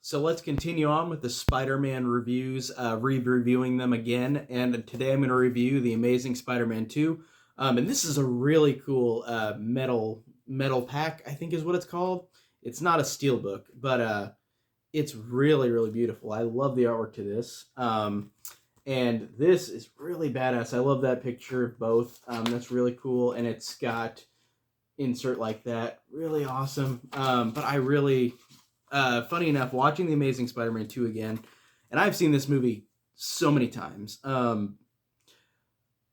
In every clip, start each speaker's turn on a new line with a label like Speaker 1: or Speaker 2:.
Speaker 1: So let's continue on with the Spider-Man reviews, reviewing them again. And today I'm going to review The Amazing Spider-Man 2. And this is a really cool metal pack, I think is what it's called. It's not a steel book, but it's really, really beautiful. I love the artwork to this. And this is really badass. I love that picture of both. That's really cool. And it's got insert like that. Really awesome. But I really... funny enough, watching The Amazing Spider-Man 2 again, and I've seen this movie so many times.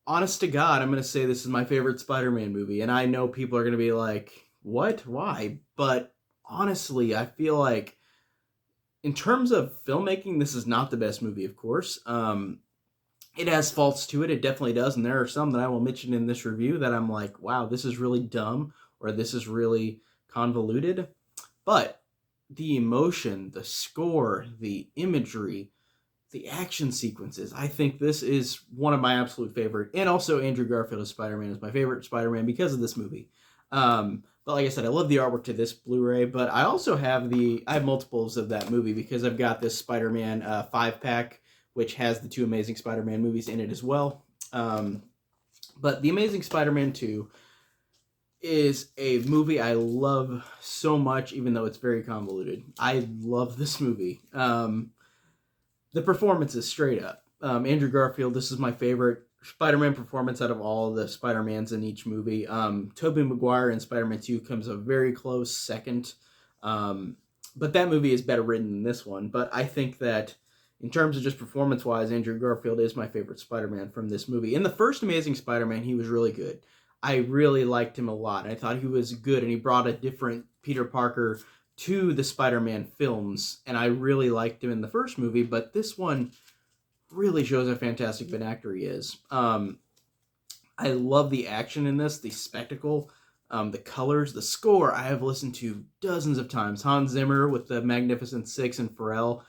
Speaker 1: Honest to God, I'm going to say this is my favorite Spider-Man movie, and I know people are going to be like, what? Why? But honestly, I feel like in terms of filmmaking, this is not the best movie, of course. It has faults to it. It definitely does, and there are some that I will mention in this review that I'm like, wow, this is really dumb, or this is really convoluted. But the emotion, the score, the imagery, the action sequences. I think this is one of my absolute favorite. And also Andrew Garfield as Spider-Man is my favorite Spider-Man because of this movie. But like I said, I love the artwork to this Blu-ray, but I also have I have multiples of that movie because I've got this Spider-Man 5-pack, which has the two Amazing Spider-Man movies in it as well. But The Amazing Spider-Man 2 is a movie I love so much, even though it's very convoluted. I love this movie. The performance is straight up. Andrew Garfield, this is my favorite Spider-Man performance out of all the Spider-Mans in each movie. Tobey Maguire in Spider-Man 2 comes a very close second. But that movie is better written than this one. But I think that in terms of just performance-wise, Andrew Garfield is my favorite Spider-Man from this movie. In the first Amazing Spider-Man, he was really good. I really liked him a lot. I thought he was good, and he brought a different Peter Parker to the Spider-Man films, and I really liked him in the first movie, but this one really shows how fantastic of an actor he is. I love the action in this, the spectacle, the colors, the score I have listened to dozens of times. Hans Zimmer with the Magnificent Six and Pharrell,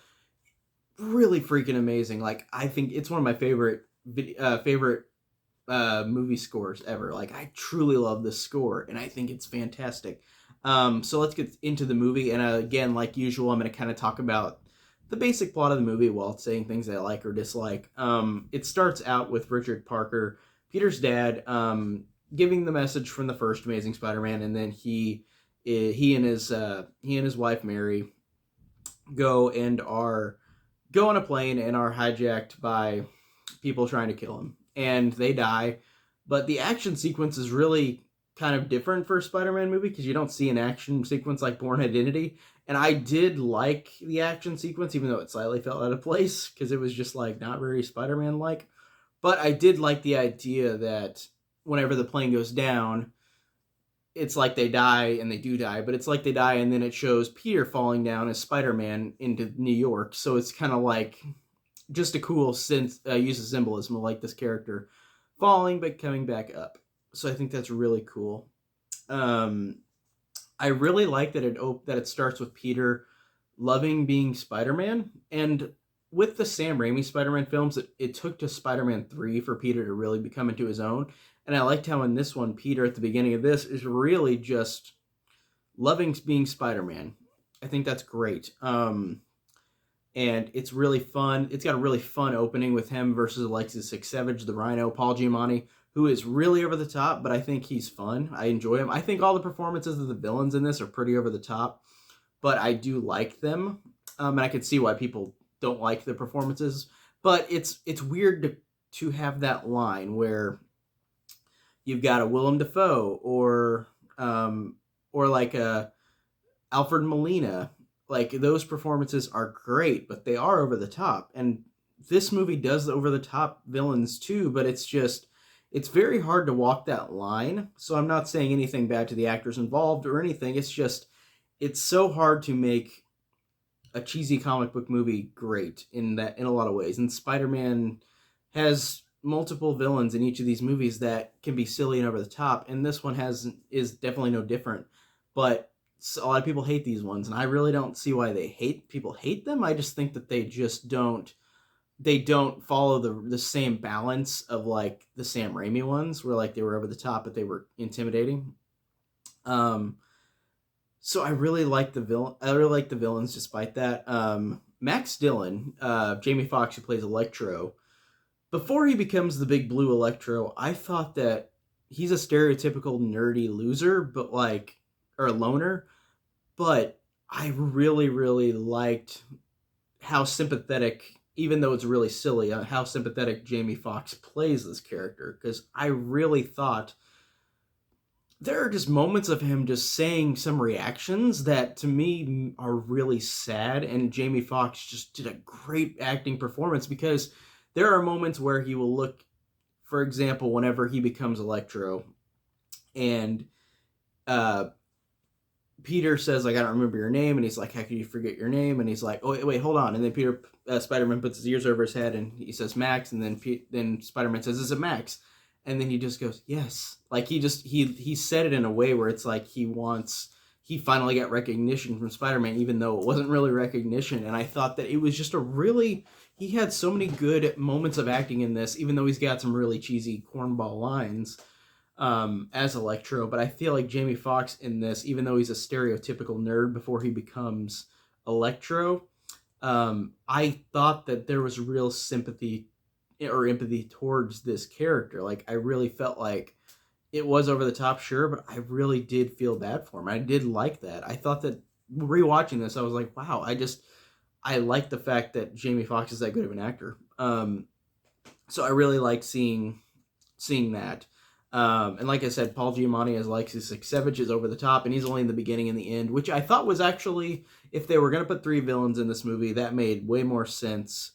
Speaker 1: really freaking amazing. Like, I think it's one of my favorite movie scores ever. Like, I truly love this score, and I think it's fantastic. So let's get into the movie, and again, like usual, I'm going to kind of talk about the basic plot of the movie while saying things I like or dislike. It starts out with Richard Parker, Peter's dad, giving the message from the first Amazing Spider-Man, and then he and his wife Mary go on a plane and are hijacked by people trying to kill him. And they die, but the action sequence is really kind of different for a Spider-Man movie because you don't see an action sequence like Bourne Identity, and I did like the action sequence even though it slightly felt out of place because it was just like not very Spider-Man-like, but I did like the idea that whenever the plane goes down, it's like they die, and they do die, but it's like they die and then it shows Peter falling down as Spider-Man into New York, so it's kind of like just a cool use of symbolism of like this character falling but coming back up. So I think that's really cool. I really like that it starts with Peter loving being Spider-Man, and with the Sam Raimi Spider-Man films, it took to Spider-Man 3 for Peter to really become into his own. And I liked how in this one, Peter at the beginning of this is really just loving being Spider-Man. I think that's great. And it's really fun. It's got a really fun opening with him versus Alexis Savage, the Rhino, Paul Giamatti, who is really over the top, but I think he's fun. I enjoy him. I think all the performances of the villains in this are pretty over the top, but I do like them. And I can see why people don't like the performances. But it's weird to have that line where you've got a Willem Dafoe or like a Alfred Molina. Like, those performances are great, but they are over the top. And this movie does the over the top villains too, but it's very hard to walk that line. So I'm not saying anything bad to the actors involved or anything. It's so hard to make a cheesy comic book movie great in a lot of ways. And Spider-Man has multiple villains in each of these movies that can be silly and over the top, and this one is definitely no different. But a lot of people hate these ones, and I really don't see why people hate them. I just think that they don't follow the same balance of like the Sam Raimi ones, where like they were over the top but they were intimidating. So I really like the villain. I really like the villains, despite that. Max Dillon, Jamie Foxx, who plays Electro, before he becomes the big blue Electro, I thought that he's a stereotypical nerdy loser, but like, or a loner. But I really, really liked how sympathetic, even though it's really silly, how sympathetic Jamie Foxx plays this character. Because I really thought there are just moments of him just saying some reactions that to me are really sad, and Jamie Foxx just did a great acting performance because there are moments where he will look, for example, whenever he becomes Electro, and uh, Peter says like, I don't remember your name, and he's like, how could you forget your name? And he's like, oh wait, hold on. And then Spider-Man puts his ears over his head and he says Max, and then Spider-Man says, is it Max? And then he just goes, yes. Like he said it in a way where it's like he finally got recognition from Spider-Man, even though it wasn't really recognition. And I thought that it was just he had so many good moments of acting in this, even though he's got some really cheesy cornball lines as Electro. But I feel like Jamie Foxx in this, even though he's a stereotypical nerd before he becomes Electro, I thought that there was real sympathy or empathy towards this character. Like, I really felt like it was over the top, sure, but I really did feel bad for him. I did like that. I thought that rewatching this, I was like, wow, I like the fact that Jamie Foxx is that good of an actor. So I really like seeing that. And like I said, Paul Giamatti as Alexis Savage is over the top, and he's only in the beginning and the end, which I thought was actually, if they were going to put 3 villains in this movie, that made way more sense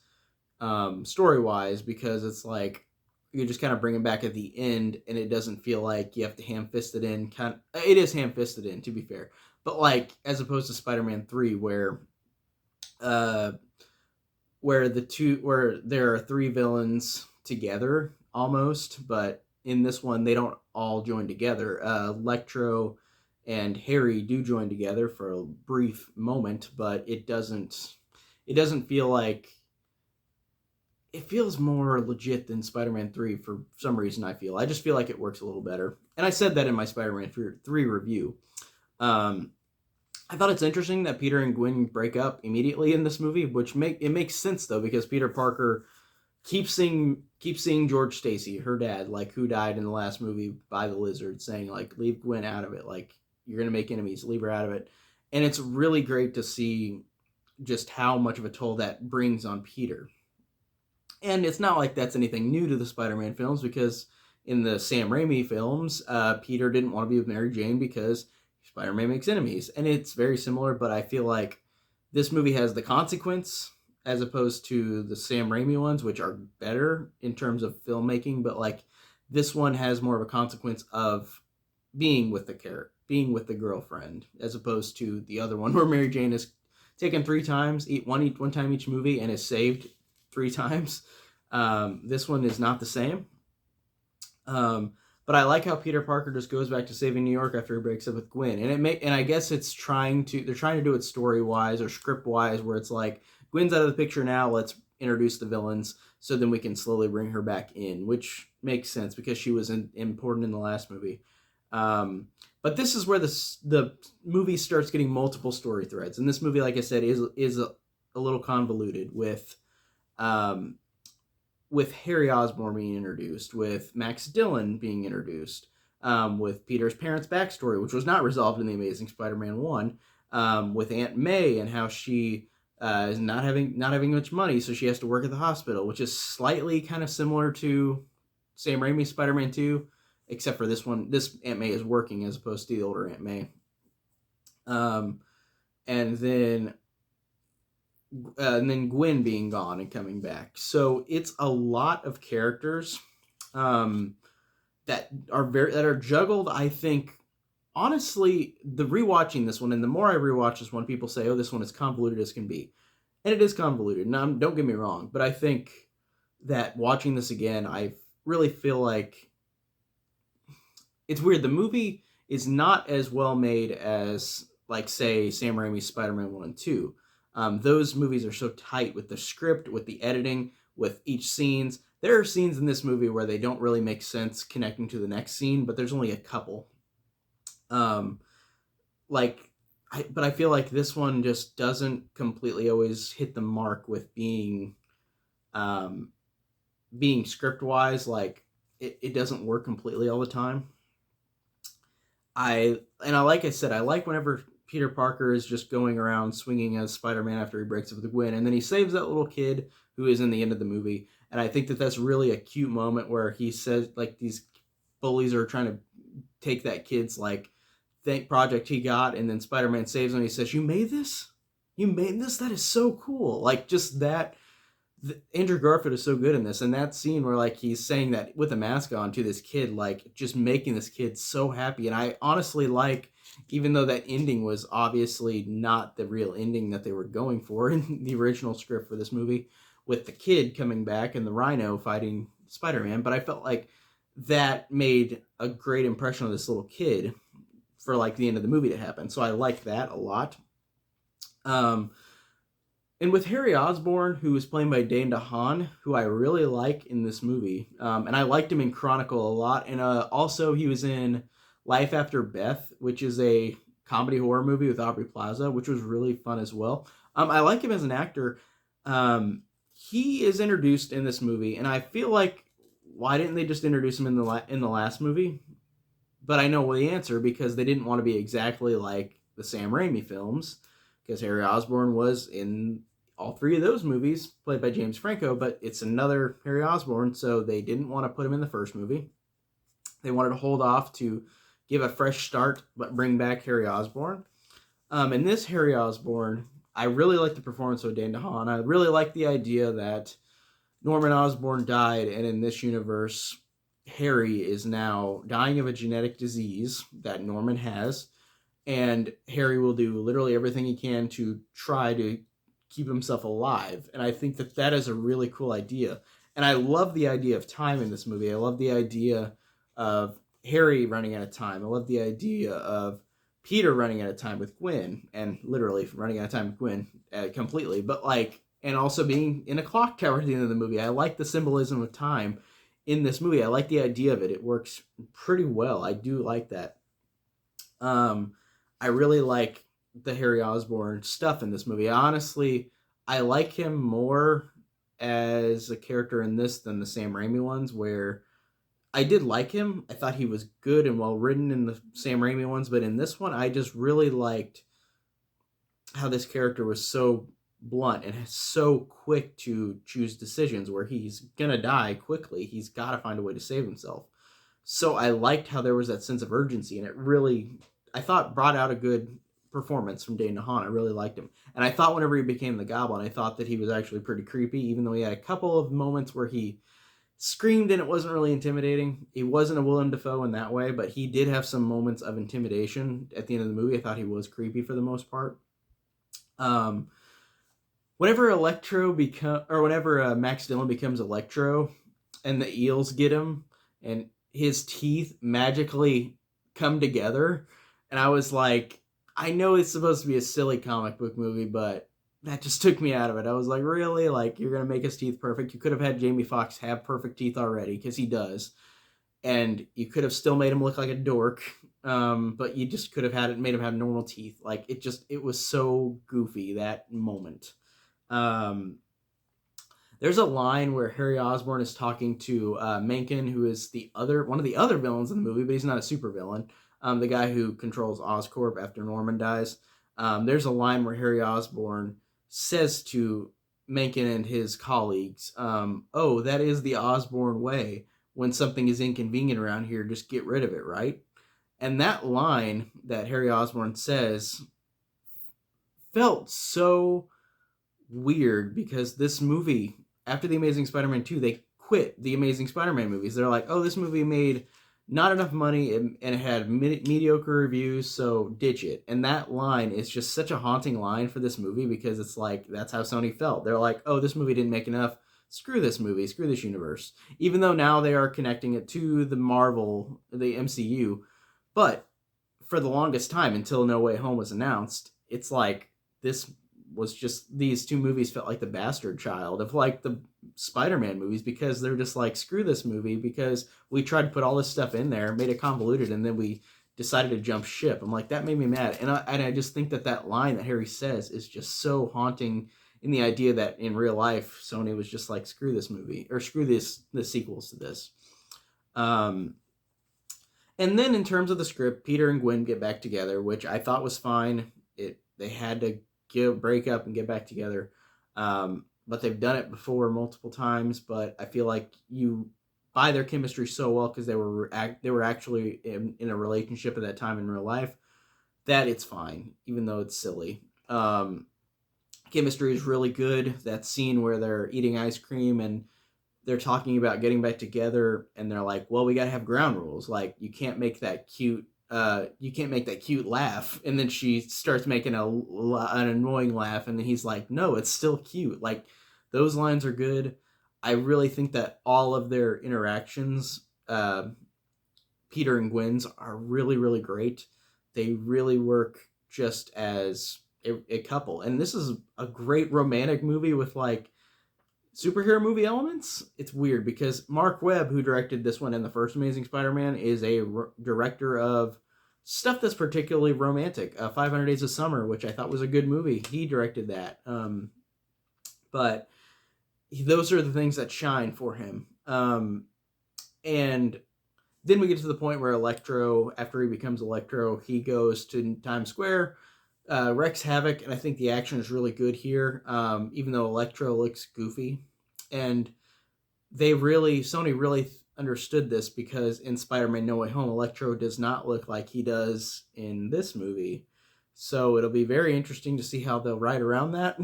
Speaker 1: story-wise, because it's like you just kind of bring him back at the end, and it doesn't feel like you have to ham-fist it in. It is ham-fisted in, to be fair, but like as opposed to Spider-Man 3, uh, where there are 3 villains together almost, but in this one they don't all join together. Electro and Harry do join together for a brief moment, but it doesn't feel like, it feels more legit than Spider-Man 3 for some reason. I just feel like it works a little better. And I said that in my Spider-Man 3 review. I thought it's interesting that Peter and Gwen break up immediately in this movie, which makes sense though, because Peter Parker keeps seeing George Stacy, her dad, like who died in the last movie by the lizard, saying like, leave Gwen out of it, like you're gonna make enemies, leave her out of it. And it's really great to see just how much of a toll that brings on Peter. And it's not like that's anything new to the Spider-Man films, because in the Sam Raimi films, Peter didn't want to be with Mary Jane because Spider-Man makes enemies. And it's very similar, but I feel like this movie has the consequence as opposed to the Sam Raimi ones, which are better in terms of filmmaking. But like this one has more of a consequence of being with the girlfriend, as opposed to the other one where Mary Jane is taken 3 times, one time each movie, and is saved 3 times. This one is not the same. But I like how Peter Parker just goes back to saving New York after he breaks up with Gwen, and I guess they're trying to do it story wise or script wise, where it's like Gwen's out of the picture now. Let's introduce the villains so then we can slowly bring her back in, which makes sense because she was important in the last movie. But this is where the movie starts getting multiple story threads, and this movie, like I said, is a little convoluted with Harry Osborn being introduced, with Max Dillon being introduced, with Peter's parents' backstory, which was not resolved in The Amazing Spider-Man 1, with Aunt May and how she is not having much money, so she has to work at the hospital, which is slightly kind of similar to Sam Raimi's Spider-Man 2, except for this one, this Aunt May is working as opposed to the older Aunt May. And then Gwen being gone and coming back. So it's a lot of characters that are juggled. I think, honestly, the rewatching this one, and the more I rewatch this one, people say, "Oh, this one is convoluted as can be," and it is convoluted. Now, don't get me wrong, but I think that watching this again, I really feel like it's weird. The movie is not as well made as, like, say, Sam Raimi's Spider-Man 1 and 2. Those movies are so tight with the script, with the editing, with each scenes. There are scenes in this movie where they don't really make sense connecting to the next scene, but there's only a couple. Like, but I feel like this one just doesn't completely always hit the mark with um, being script wise. Like it doesn't work completely all the time. Like I said, I like whenever Peter Parker is just going around swinging as Spider-Man after he breaks up with Gwen, and then he saves that little kid who is in the end of the movie. And I think that that's really a cute moment where he says, like, these bullies are trying to take that kid's like thank project he got, and then Spider-Man saves him. And he says, "You made this? You made this? That is so cool!" Like just that. Andrew Garfield is so good in this, and that scene where like he's saying that with a mask on to this kid, like just making this kid so happy. And I honestly like, even though that ending was obviously not the real ending that they were going for in the original script for this movie, with the kid coming back and the Rhino fighting Spider-Man, but I felt like that made a great impression on this little kid for like the end of the movie to happen. So I like that a lot. Um, and with Harry Osborn, who was played by Dane DeHaan, who I really like in this movie, and I liked him in Chronicle a lot, and also he was in Life After Beth, which is a comedy horror movie with Aubrey Plaza, which was really fun as well. I like him as an actor. He is introduced in this movie, and I feel like why didn't they just introduce him in the last movie? But I know the answer, because they didn't want to be exactly like the Sam Raimi films, because Harry Osborn was in all three of those movies, played by James Franco, but it's another Harry Osborn, so they didn't want to put him in the first movie. They wanted to hold off to give a fresh start, but bring back Harry Osborn. In this Harry Osborn, I really like the performance of Dane DeHaan. I really like the idea that Norman Osborn died, and in this universe, Harry is now dying of a genetic disease that Norman has, and Harry will do literally everything he can to try to keep himself alive. And I think that that is a really cool idea. And I love the idea of time in this movie. I love the idea of Harry running out of time. I love the idea of Peter running out of time with Gwen, and literally running out of time with Gwen completely. But like, and also being in a clock tower at the end of the movie. I like the symbolism of time in this movie. I like the idea of it. It works pretty well. I do like that. I really like the Harry Osborn stuff in this movie. Honestly, I like him more as a character in this than the Sam Raimi ones, where I did like him. I thought he was good and well written in the Sam Raimi ones, but in this one, I just really liked how this character was so blunt and so quick to choose decisions where he's gonna die quickly. He's got to find a way to save himself. So I liked how there was that sense of urgency, and it really, I thought, brought out a good performance from Dane DeHaan. I really liked him. And I thought whenever he became the Goblin, I thought that he was actually pretty creepy, even though he had a couple of moments where he screamed and it wasn't really intimidating. He wasn't a Willem Dafoe in that way, but he did have some moments of intimidation at the end of the movie. I thought he was creepy for the most part. Whenever whenever Max Dillon becomes Electro and the eels get him and his teeth magically come together, and I was like, I know it's supposed to be a silly comic book movie, but that just took me out of it. I was like, really? Like, you're going to make his teeth perfect? You could have had Jamie Foxx have perfect teeth already, because he does. And you could have still made him look like a dork, but you just could have made him have normal teeth. Like, it was so goofy, that moment. There's a line where Harry Osborn is talking to Mencken, who is one of the other villains in the movie, but he's not a super villain. The guy who controls Oscorp after Norman dies. There's a line where Harry Osborn says to Mencken and his colleagues, "Oh, that is the Osborn way. When something is inconvenient around here, just get rid of it, right?" And that line that Harry Osborn says felt so weird, because this movie, after The Amazing Spider-Man 2, they quit the Amazing Spider-Man movies. They're like, oh, this movie made not enough money and it had mediocre reviews, so ditch it. And that line is just such a haunting line for this movie, because it's like, that's how Sony felt. They're like, oh, this movie didn't make enough. Screw this movie. Screw this universe. Even though now they are connecting it to the MCU. But for the longest time, until No Way Home was announced, it's like, this was just, these two movies felt like the bastard child of like the Spider-Man movies, because they're just like, screw this movie, because we tried to put all this stuff in there, made it convoluted, and then we decided to jump ship. I'm like, that made me mad. And I just think that line that Harry says is just so haunting in the idea that in real life, Sony was just like, screw this movie, or screw the sequels to this. And then in terms of the script, Peter and Gwen get back together, which I thought was fine. They had to break up and get back together. But they've done it before multiple times. But I feel like you buy their chemistry so well because they were actually in a relationship at that time in real life, that it's fine, even though it's silly. Chemistry is really good. That scene where they're eating ice cream and they're talking about getting back together, and they're like, well, we gotta have ground rules. Like, you can't make that cute laugh. And then she starts making an annoying laugh, and then he's like, no, it's still cute. Like, those lines are good. I really think that all of their interactions, Peter and Gwen's, are really, really great. They really work just as a couple. And this is a great romantic movie with like superhero movie elements. It's weird because Mark Webb, who directed this one and the first Amazing Spider-Man, is a director of stuff that's particularly romantic. 500 Days of Summer, which I thought was a good movie. He directed that. But those are the things that shine for him. And then we get to the point where Electro, after he becomes Electro, he goes to Times Square, wreaks havoc, and I think the action is really good here, even though Electro looks goofy. And Sony really understood this, because in Spider-Man No Way Home, Electro does not look like he does in this movie. So it'll be very interesting to see how they'll ride around that.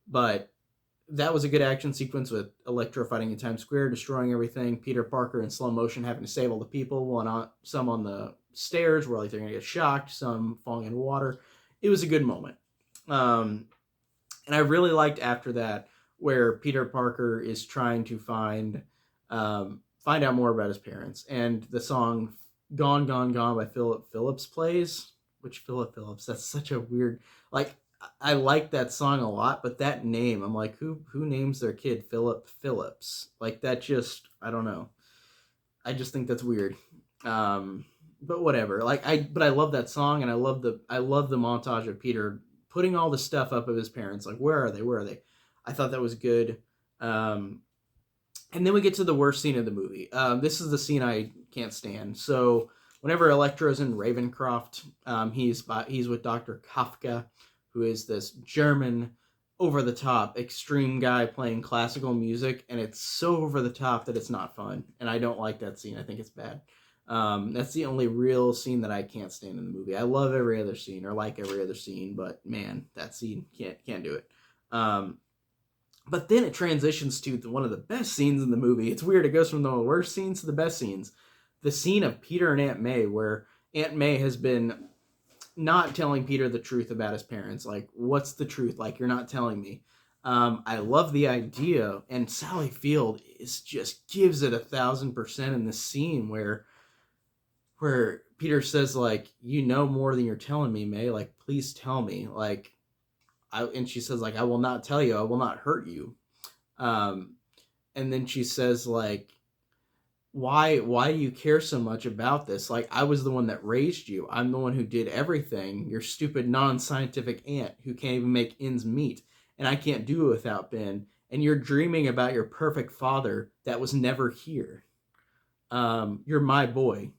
Speaker 1: But that was a good action sequence with Electro fighting in Times Square, destroying everything. Peter Parker in slow motion having to save all the people, some on the stairs where like they're going to get shocked, some falling in water. It was a good moment. And I really liked after that where Peter Parker is trying to find out more about his parents. And the song Gone, Gone, Gone by Philip Phillips plays. Which Philip Phillips? That's such a weird... Like, I like that song a lot, but that name, I'm like, who names their kid Philip Phillips? Like, that just, I don't know. I just think that's weird. But whatever. But I love that song, and I love the montage of Peter putting all the stuff up of his parents. Like, where are they? Where are they? I thought that was good. And then we get to the worst scene of the movie. This is the scene I can't stand. So whenever Electro's in Ravencroft, he's with Dr. Kafka, who is this German, over-the-top, extreme guy playing classical music, and it's so over-the-top that it's not fun. And I don't like that scene. I think it's bad. That's the only real scene that I can't stand in the movie. I love every other scene, or like every other scene, but man, that scene can't do it. But then it transitions to one of the best scenes in the movie. It's weird. It goes from the worst scenes to the best scenes. The scene of Peter and Aunt May, where Aunt May has been not telling Peter the truth about his parents. Like, what's the truth? Like, you're not telling me. I love the idea, and Sally Field just gives it 1,000% in this scene where Peter says, like, you know more than you're telling me, May. Like, please tell me. Like, and she says, like, I will not tell you. I will not hurt you. And then she says, like, why do you care so much about this? Like, I was the one that raised you. I'm the one who did everything. Your stupid non-scientific aunt who can't even make ends meet. And I can't do it without Ben. And you're dreaming about your perfect father that was never here. You're my boy.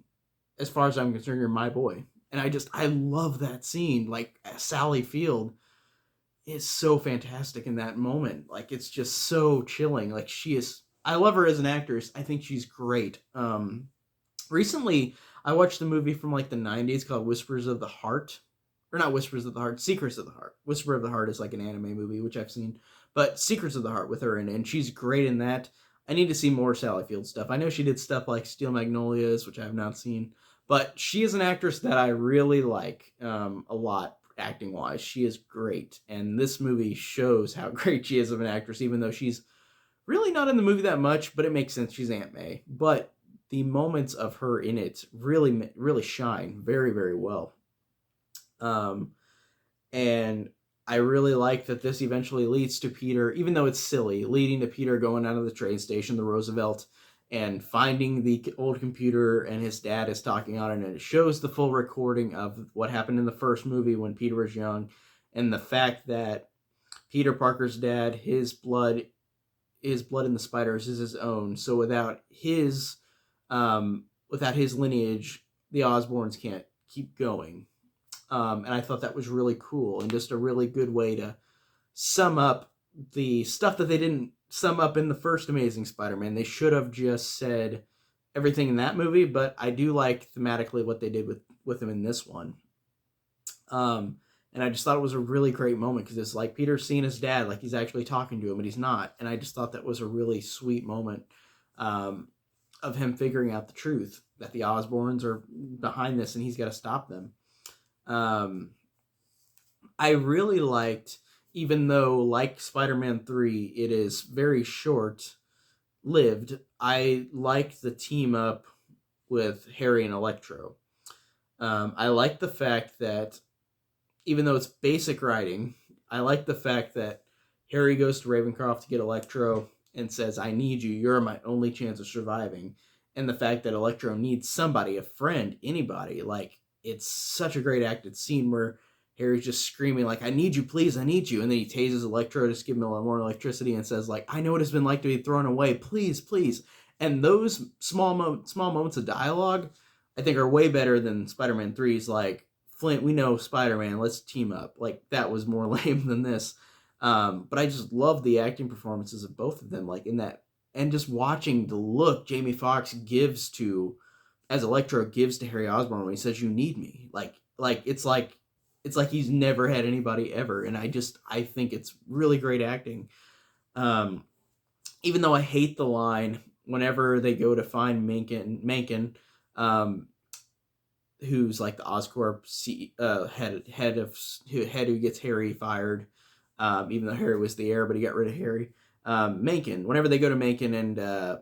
Speaker 1: As far as I'm concerned, you're my boy. And I love that scene. Like, Sally Field is so fantastic in that moment. Like, it's just so chilling. Like, I love her as an actress. I think she's great. Recently, I watched a movie from like the 90s called Whispers of the Heart. Or not Whispers of the Heart, Secrets of the Heart. Whisper of the Heart is like an anime movie, which I've seen. But Secrets of the Heart with her in it, and she's great in that. I need to see more Sally Field stuff. I know she did stuff like Steel Magnolias, which I have not seen. But she is an actress that I really like a lot, acting-wise. She is great. And this movie shows how great she is of an actress, even though she's really not in the movie that much, but it makes sense. She's Aunt May. But the moments of her in it really, really shine very, very well. And I really like that this eventually leads to Peter, even though it's silly, leading to Peter going out of the train station, the Roosevelt, and finding the old computer, and his dad is talking on it, and it shows the full recording of what happened in the first movie when Peter was young, and the fact that Peter Parker's dad, his blood in the spiders is his own. So without his lineage, the Osborns can't keep going. And I thought that was really cool and just a really good way to sum up the stuff that they didn't sum up in the first Amazing Spider-Man. They should have just said everything in that movie, but I do like thematically what they did with him in this one. And I just thought it was a really great moment because it's like Peter's seeing his dad, like he's actually talking to him, but he's not. And I just thought that was a really sweet moment of him figuring out the truth, that the Osborns are behind this and he's got to stop them. I really liked, even though like Spider-Man 3, it is very short-lived, I liked the team up with Harry and Electro. I like the fact that even though it's basic writing, I like the fact that Harry goes to Ravencroft to get Electro and says, I need you, you're my only chance of surviving. And the fact that Electro needs somebody, a friend, anybody. Like, it's such a great acted scene where Harry's just screaming, like, I need you, please, I need you. And then he tases Electro to just give him a little more electricity and says, like, I know what it's been like to be thrown away, please, please. And those small moments of dialogue, I think, are way better than Spider-Man 3's, like, Flint, we know Spider-Man, let's team up. Like, that was more lame than this. But I just love the acting performances of both of them, like, in that, and just watching the look Jamie Foxx gives to, as Electro gives to Harry Osborn when he says, you need me. It's like he's never had anybody ever, and I think it's really great acting. Even though I hate the line, whenever they go to find Mencken, who's like the Oscorp head who gets Harry fired, even though Harry was the heir, but he got rid of Harry. Mencken, whenever they go to Mencken and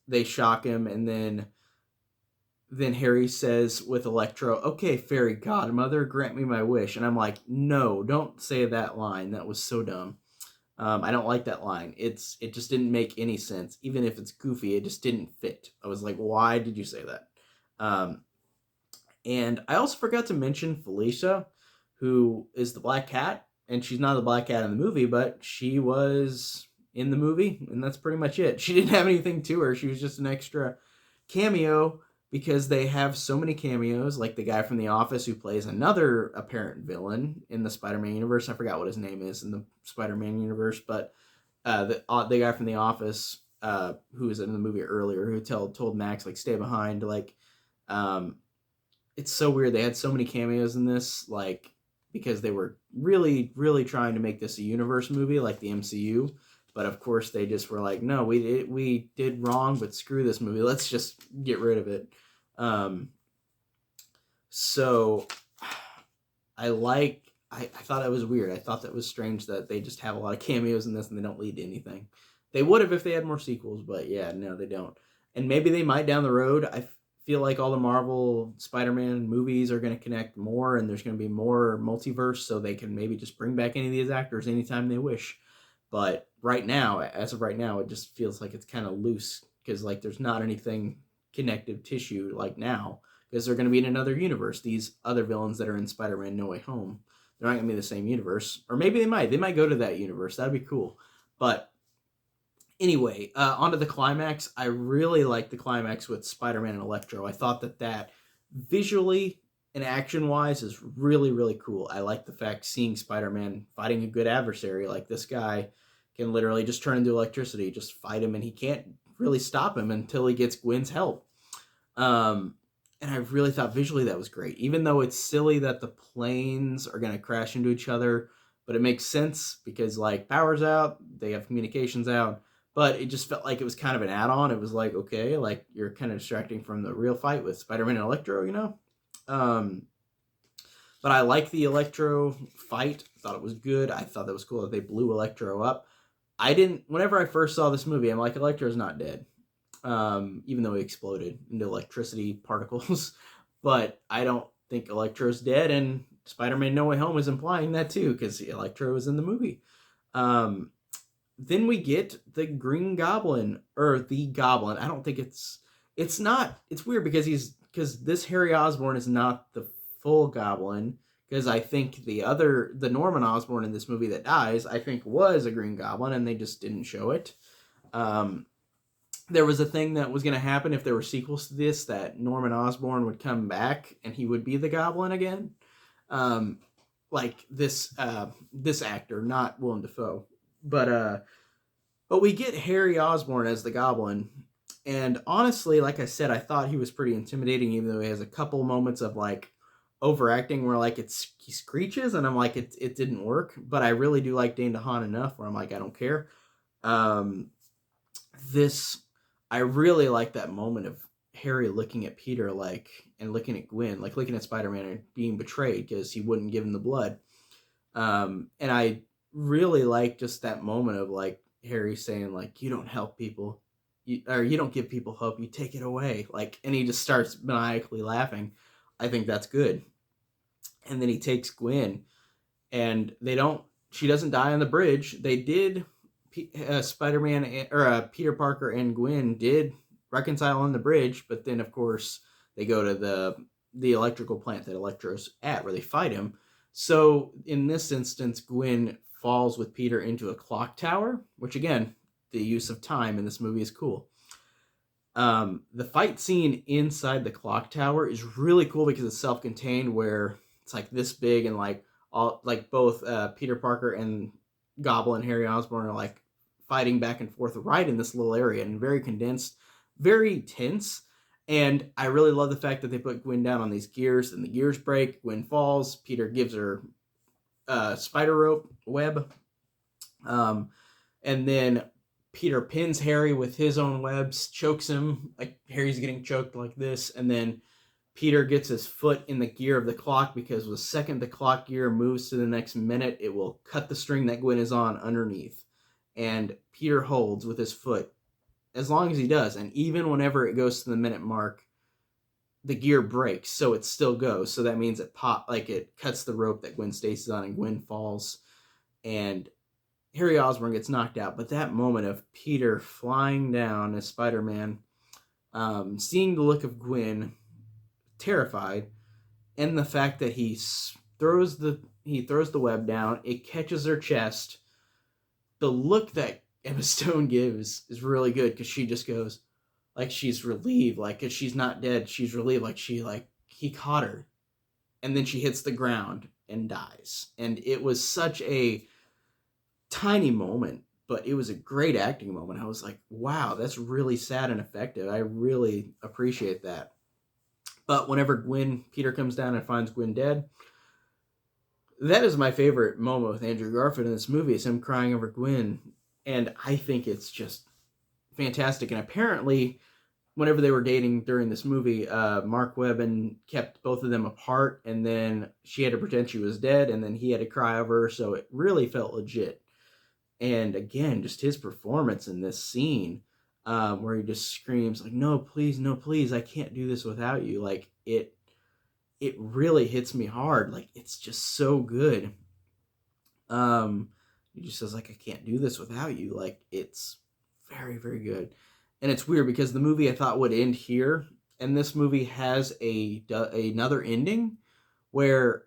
Speaker 1: they shock him, and then Harry says with Electro, okay, fairy godmother, grant me my wish. And I'm like, no, don't say that line. That was so dumb. I don't like that line. It just didn't make any sense. Even if it's goofy, it just didn't fit. I was like, why did you say that? And I also forgot to mention Felicia, who is the Black Cat. And she's not the Black Cat in the movie, but she was in the movie. And that's pretty much it. She didn't have anything to her. She was just an extra cameo because they have so many cameos, like the guy from The Office who plays another apparent villain in the Spider-Man universe. I forgot what his name is in the Spider-Man universe, but the guy from The Office who was in the movie earlier who told Max, like, stay behind. Like, it's so weird. They had so many cameos in this, like, because they were really, really trying to make this a universe movie like the MCU. But of course, they just were like, no, we did wrong, but screw this movie. Let's just get rid of it. So I thought that was weird. I thought that was strange that they just have a lot of cameos in this and they don't lead to anything. They would have if they had more sequels, but yeah, no, they don't. And maybe they might down the road. I feel like all the Marvel Spider-Man movies are going to connect more, and there's going to be more multiverse, so they can maybe just bring back any of these actors anytime they wish. But right now, as of right now, it just feels like it's kind of loose because, like, there's not anything connective tissue like now because they're going to be in another universe. These other villains that are in Spider-Man No Way Home, they're not going to be the same universe. Or maybe they might. They might go to that universe. That'd be cool. But anyway, onto the climax. I really liked the climax with Spider-Man and Electro. I thought that visually and action-wise is really, really cool. I like the fact seeing Spider-Man fighting a good adversary. Like, this guy can literally just turn into electricity, just fight him, and he can't really stop him until he gets Gwen's help. And I really thought visually that was great. Even though it's silly that the planes are going to crash into each other, but it makes sense because, like, power's out, they have communications out, but it just felt like it was kind of an add-on. It was like, okay, like, you're kind of distracting from the real fight with Spider-Man and Electro, you know? But I like the Electro fight. I thought it was good. I thought that was cool that they blew Electro up. Whenever I first saw this movie, I'm like, Electro's not dead. Even though he exploded into electricity particles. But I don't think Electro's dead, and Spider-Man No Way Home is implying that too, because Electro is in the movie. then we get the Green Goblin, or the Goblin. I don't think it's not. It's weird because this Harry Osborn is not the full Goblin. Because I think the Norman Osborn in this movie that dies, I think was a Green Goblin, and they just didn't show it. Um, there was a thing that was going to happen if there were sequels to this, that Norman Osborn would come back and he would be the Goblin again. Um, like this actor, not Willem Dafoe, but we get Harry Osborn as the Goblin, and honestly, like I said, I thought he was pretty intimidating, even though he has a couple moments of like overacting where like he screeches, and I'm like it didn't work. But I really do like Dane DeHaan enough where I'm like I don't care. Um, this I really like that moment of Harry looking at Peter like and looking at Gwen, like looking at Spider-Man and being betrayed because he wouldn't give him the blood. And I really like just that moment of like Harry saying like you don't help people, or you don't give people hope, you take it away. Like, and he just starts maniacally laughing. I think that's good. And then he takes Gwen, and she doesn't die on the bridge. They did Spider-Man or Peter Parker and Gwen did reconcile on the bridge, but then of course they go to the electrical plant that Electro's at, where they fight him. So in this instance, Gwen falls with Peter into a clock tower, which again, the use of time in this movie is cool. The fight scene inside the clock tower is really cool because it's self-contained, where it's like this big, and like all like both Peter Parker and Goblin Harry Osborn are like fighting back and forth right in this little area, and very condensed, very tense. And I really love the fact that they put Gwen down on these gears, and the gears break. Gwen falls. Peter gives her spider rope web, and then Peter pins Harry with his own webs, chokes him, like Harry's getting choked like this, and then Peter gets his foot in the gear of the clock, because the second the clock gear moves to the next minute, it will cut the string that Gwen is on underneath. And Peter holds with his foot as long as he does, and even whenever it goes to the minute mark, the gear breaks, so it still goes. So that means it cuts the rope that Gwen Stacy's on, and Gwen falls, and Harry Osborn gets knocked out. But that moment of Peter flying down as Spider-Man, seeing the look of Gwen, terrified, and the fact that he throws the web down, it catches her chest. The look that Emma Stone gives is really good, because she just goes like she's relieved, like cause she's not dead, she's relieved, like he caught her, and then she hits the ground and dies. And it was such a tiny moment, but it was a great acting moment. I was like, wow, that's really sad and effective. I really appreciate that. But whenever Peter comes down and finds Gwen dead, that is my favorite moment with Andrew Garfield in this movie, is him crying over Gwen. And I think it's just fantastic. And apparently, whenever they were dating during this movie, Mark Webb kept both of them apart, and then she had to pretend she was dead, and then he had to cry over her, so it really felt legit. And again, just his performance in this scene, where he just screams like, no please, I can't do this without you. Like, it really hits me hard. Like, it's just so good. He just says like, I can't do this without you. Like, it's very, very good. And it's weird because the movie I thought would end here, and this movie has another ending where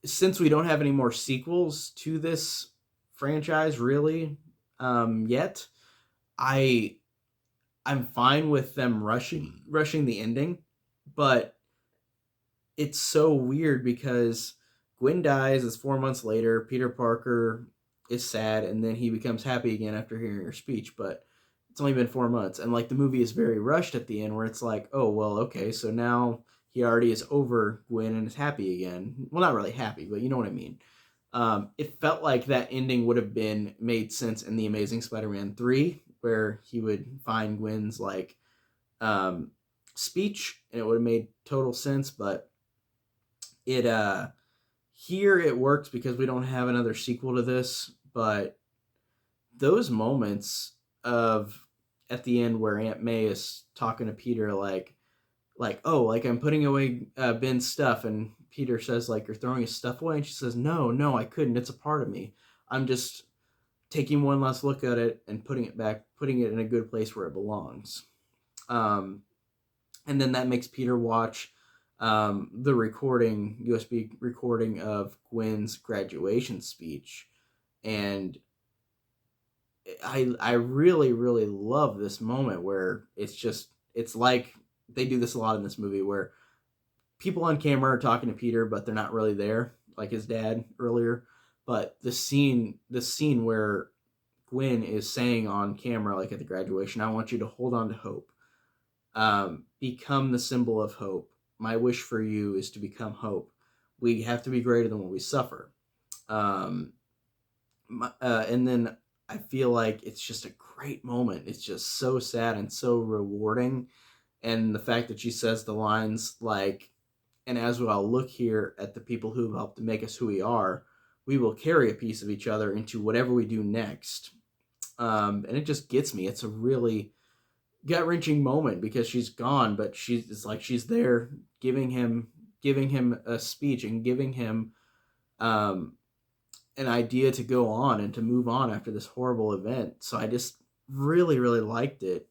Speaker 1: since we don't have any more sequels to this franchise really yet, I'm fine with them rushing the ending. But it's so weird because Gwen dies, it's 4 months later, Peter Parker is sad, and then he becomes happy again after hearing her speech. But it's only been 4 months, and like the movie is very rushed at the end, where it's like, oh well, okay, so now he already is over Gwen and is happy again. Well, not really happy, but you know what I mean. It felt like that ending would have made sense in The Amazing Spider-Man 3, where he would find Gwen's like speech, and it would have made total sense. But it here it works because we don't have another sequel to this. But those moments of at the end where Aunt May is talking to Peter like, oh, like I'm putting away Ben's stuff, and Peter says like, you're throwing his stuff away, and she says, no, I couldn't, it's a part of me. I'm just taking one last look at it and putting it in a good place where it belongs. And then that makes Peter watch the USB recording of Gwen's graduation speech. And I really, really love this moment where it's like they do this a lot in this movie where people on camera are talking to Peter, but they're not really there, like his dad earlier. But the scene where Gwen is saying on camera, like at the graduation, I want you to hold on to hope. Become the symbol of hope. My wish for you is to become hope. We have to be greater than what we suffer. And then I feel like it's just a great moment. It's just so sad and so rewarding. And the fact that she says the lines like, and as I'll look here at the people who helped to make us who we are, we will carry a piece of each other into whatever we do next. And it just gets me. It's a really gut-wrenching moment because she's gone, but she's there giving him a speech and giving him an idea to go on and to move on after this horrible event. So I just really, really liked it.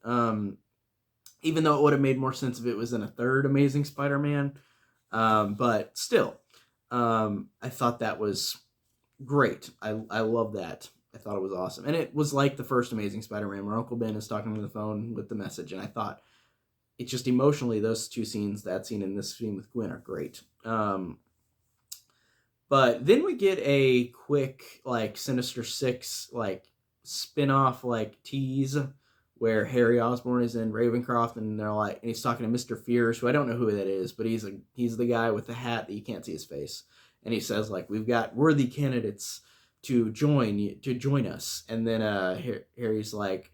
Speaker 1: Even though it would have made more sense if it was in a third Amazing Spider-Man. But still, I thought that was great. I love that. I thought it was awesome. And it was like the first Amazing Spider-Man where Uncle Ben is talking on the phone with the message. And I thought it just emotionally, those two scenes, that scene and this scene with Gwen, are great. But then we get a quick, like, Sinister Six, like, spin-off, like, tease where Harry Osborn is in Ravencroft, and they're like, and he's talking to Mr. Fierce, who I don't know who that is, but he's the guy with the hat that you can't see his face. And he says, like, we've got worthy candidates to join us. And then Harry's like,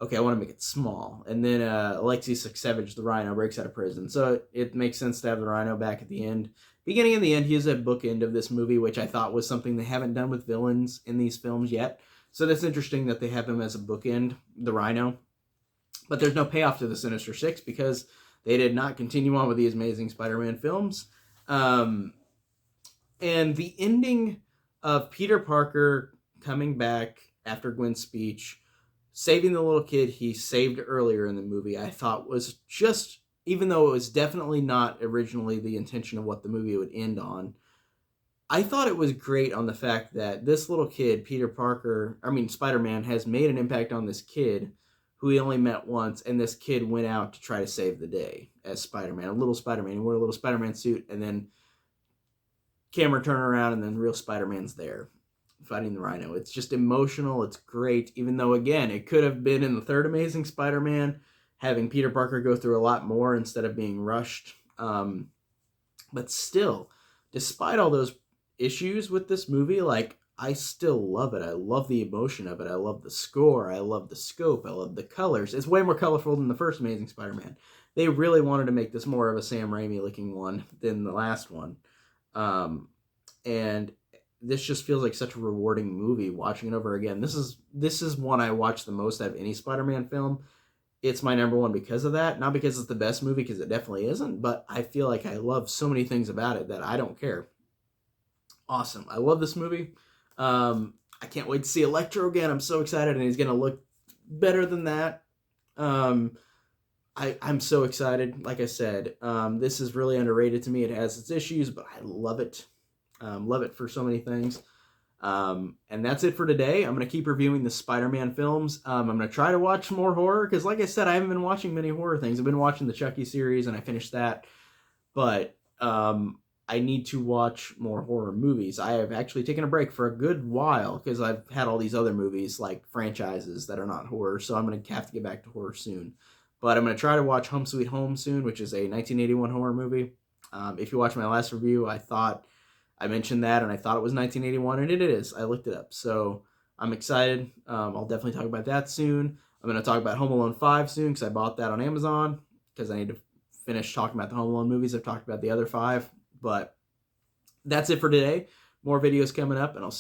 Speaker 1: okay, I want to make it small. And then Alexei Saksevich, the Rhino, breaks out of prison. So it makes sense to have the Rhino back at the end. Beginning and the end, he is a bookend of this movie, which I thought was something they haven't done with villains in these films yet. So that's interesting that they have him as a bookend, the Rhino. But there's no payoff to the Sinister Six because they did not continue on with these Amazing Spider-Man films. And the ending of Peter Parker coming back after Gwen's speech, saving the little kid he saved earlier in the movie, I thought was just, even though it was definitely not originally the intention of what the movie would end on, I thought it was great on the fact that this little kid, Spider-Man, has made an impact on this kid who he only met once, and this kid went out to try to save the day as Spider-Man, a little Spider-Man. He wore a little Spider-Man suit, and then camera turn around, and then real Spider-Man's there fighting the Rhino. It's just emotional. It's great, even though, again, it could have been in the third Amazing Spider-Man, having Peter Parker go through a lot more instead of being rushed. But still, despite all those issues with this movie, like, I still love it. I love the emotion of it. I love the score. I love the scope. I love the colors. It's way more colorful than the first Amazing Spider-Man. They really wanted to make this more of a Sam Raimi looking one than the last one. And this just feels like such a rewarding movie watching it over again. This is one I watch the most out of any Spider-Man film. It's my number one because of that. Not because it's the best movie, because it definitely isn't, but I feel like I love so many things about it that I don't care. Awesome. I love this movie. I can't wait to see Electro again. I'm so excited, and he's going to look better than that. I'm so excited. Like I said, this is really underrated to me. It has its issues, but I love it. Love it for so many things. And that's it for today. I'm going to keep reviewing the Spider-Man films. I'm going to try to watch more horror, because like I said, I haven't been watching many horror things. I've been watching the Chucky series, and I finished that. But I need to watch more horror movies. I have actually taken a break for a good while because I've had all these other movies, like franchises, that are not horror, so I'm going to have to get back to horror soon. But I'm going to try to watch Home Sweet Home soon, which is a 1981 horror movie. If you watched my last review, I mentioned that, and I thought it was 1981, and it is. I looked it up, so I'm excited. I'll definitely talk about that soon. I'm going to talk about Home Alone 5 soon, because I bought that on Amazon, because I need to finish talking about the Home Alone movies. I've talked about the other 5. But that's it for today. More videos coming up, and I'll see you